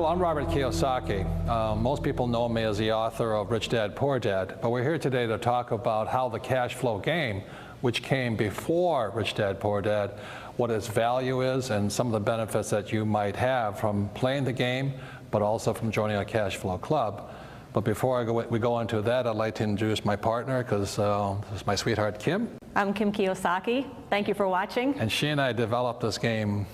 Well, I'm Robert Kiyosaki. Most people know me as the author of Rich Dad, Poor Dad, but we're here today to talk about how the cash flow game, which came before Rich Dad, Poor Dad, what its value is and some of the benefits that you might have from playing the game, but also from joining a cash flow club. But before we go into that, I'd like to introduce my partner, because this is my sweetheart, Kim. I'm Kim Kiyosaki. Thank you for watching. And she and I developed this game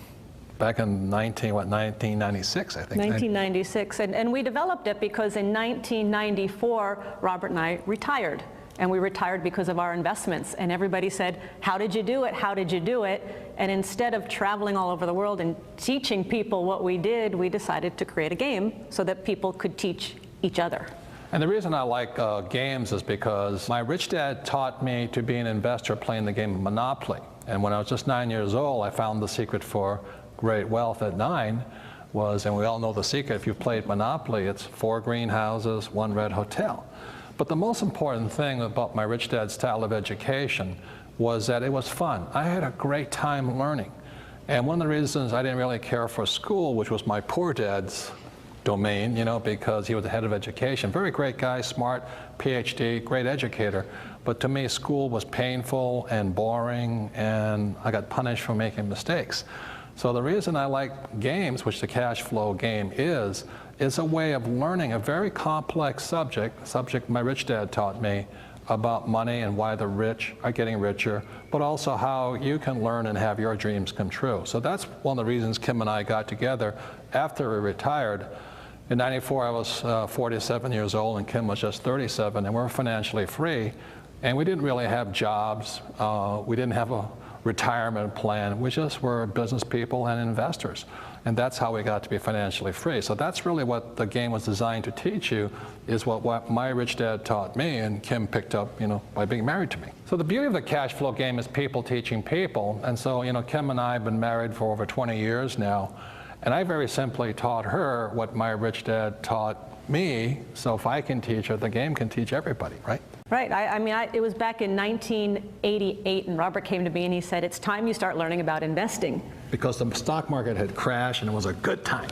back in 1996, I think. 1996, and we developed it because in 1994, Robert and I retired. And we retired because of our investments. And everybody said, how did you do it? How did you do it? And instead of traveling all over the world and teaching people what we did, we decided to create a game so that people could teach each other. And the reason I like games is because my rich dad taught me to be an investor playing the game of Monopoly. And when I was just 9 years old, I found the secret for great wealth at 9 was, and we all know the secret, if you've played Monopoly, it's 4 greenhouses, 1 red hotel. But the most important thing about my rich dad's style of education was that it was fun. I had a great time learning. And one of the reasons I didn't really care for school, which was my poor dad's domain, you know, because he was the head of education. Very great guy, smart, PhD, great educator. But to me, school was painful and boring, and I got punished for making mistakes. So the reason I like games, which the cash flow game is a way of learning a very complex subject my rich dad taught me about money and why the rich are getting richer, but also how you can learn and have your dreams come true. So that's one of the reasons Kim and I got together after we retired. In '94, I was 47 years old, and Kim was just 37, and we were financially free. And we didn't really have jobs. We didn't have a retirement plan. We just were business people and investors. And that's how we got to be financially free. So that's really what the game was designed to teach you, is what my rich dad taught me, and Kim picked up, you know, by being married to me. So the beauty of the cash flow game is people teaching people. And so, you know, Kim and I have been married for over 20 years now. And I very simply taught her what my rich dad taught me. So if I can teach her, the game can teach everybody, right? Right. It was back in 1988, and Robert came to me and he said, it's time you start learning about investing. Because the stock market had crashed and it was a good time.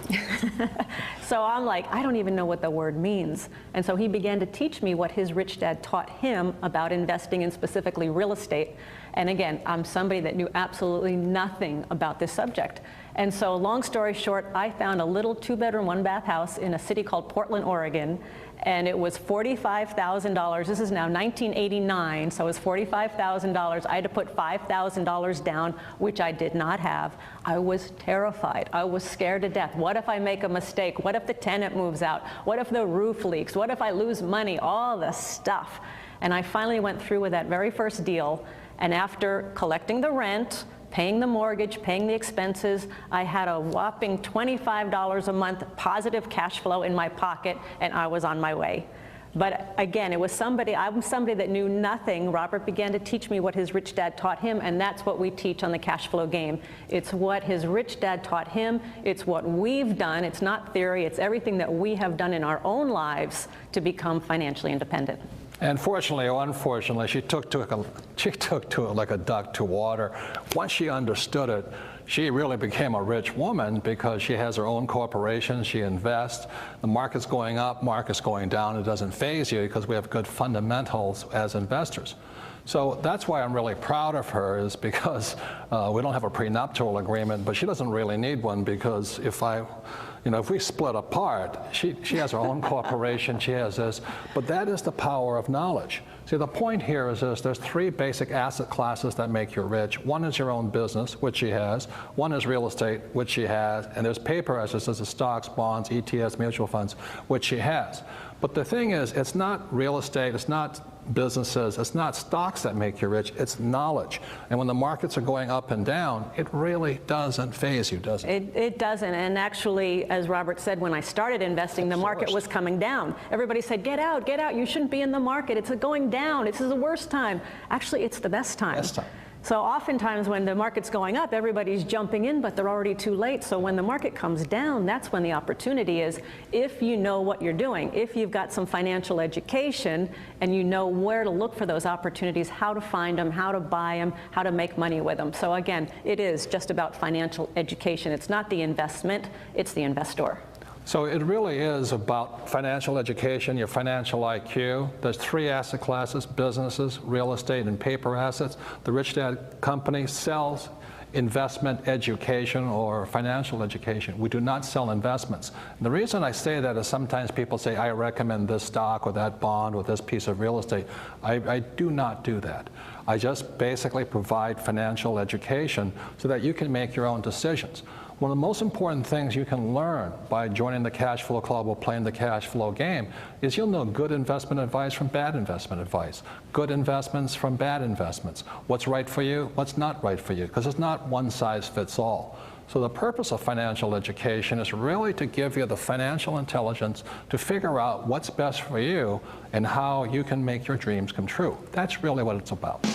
So I'm like, I don't even know what the word means. And so he began to teach me what his rich dad taught him about investing, and specifically real estate. And again, I'm somebody that knew absolutely nothing about this subject. And so long story short, I found a little 2-bedroom, 1-bath house in a city called Portland, Oregon. And it was $45,000. This is now 1989, so it was $45,000. I had to put $5,000 down, which I did not have. I was terrified. I was scared to death. What if I make a mistake? What if the tenant moves out? What if the roof leaks? What if I lose money? All the stuff. And I finally went through with that very first deal, and after collecting the rent, paying the mortgage, paying the expenses, I had a whopping $25 a month positive cash flow in my pocket, and I was on my way. But again, I'm somebody that knew nothing. Robert began to teach me what his rich dad taught him, and that's what we teach on the cash flow game. It's what his rich dad taught him. It's what we've done. It's not theory. It's everything that we have done in our own lives to become financially independent. And fortunately or unfortunately, she took to it like a duck to water. Once she understood it, she really became a rich woman, because she has her own corporation, she invests. The market's going up, market's going down. It doesn't faze you because we have good fundamentals as investors. So that's why I'm really proud of her, is because we don't have a prenuptial agreement, but she doesn't really need one, because if we split apart, she has her own corporation, she has this, but that is the power of knowledge. See, the point here is this: there's 3 basic asset classes that make you rich. One is your own business, which she has. One is real estate, which she has. And there's paper assets, such as stocks, bonds, ETFs, mutual funds, which she has. But the thing is, it's not real estate, it's not businesses, it's not stocks that make you rich, it's knowledge. And when the markets are going up and down, it really doesn't faze you, does it? It doesn't. And actually, as Robert said, when I started investing, the market was coming down. Everybody said, get out, you shouldn't be in the market, it's going down, this is the worst time. Actually, it's the best time. Best time. So oftentimes when the market's going up, everybody's jumping in, but they're already too late. So when the market comes down, that's when the opportunity is, if you know what you're doing, if you've got some financial education and you know where to look for those opportunities, how to find them, how to buy them, how to make money with them. So again, it is just about financial education. It's not the investment, it's the investor. So it really is about financial education, your financial IQ. There's 3 asset classes: businesses, real estate, and paper assets. The Rich Dad Company sells investment education or financial education. We do not sell investments. And the reason I say that is sometimes people say, I recommend this stock or that bond or this piece of real estate. I do not do that. I just basically provide financial education so that you can make your own decisions. One of the most important things you can learn by joining the Cash Flow Club or playing the cash flow game is you'll know good investment advice from bad investment advice, good investments from bad investments, what's right for you, what's not right for you, because it's not one size fits all. So the purpose of financial education is really to give you the financial intelligence to figure out what's best for you and how you can make your dreams come true. That's really what it's about.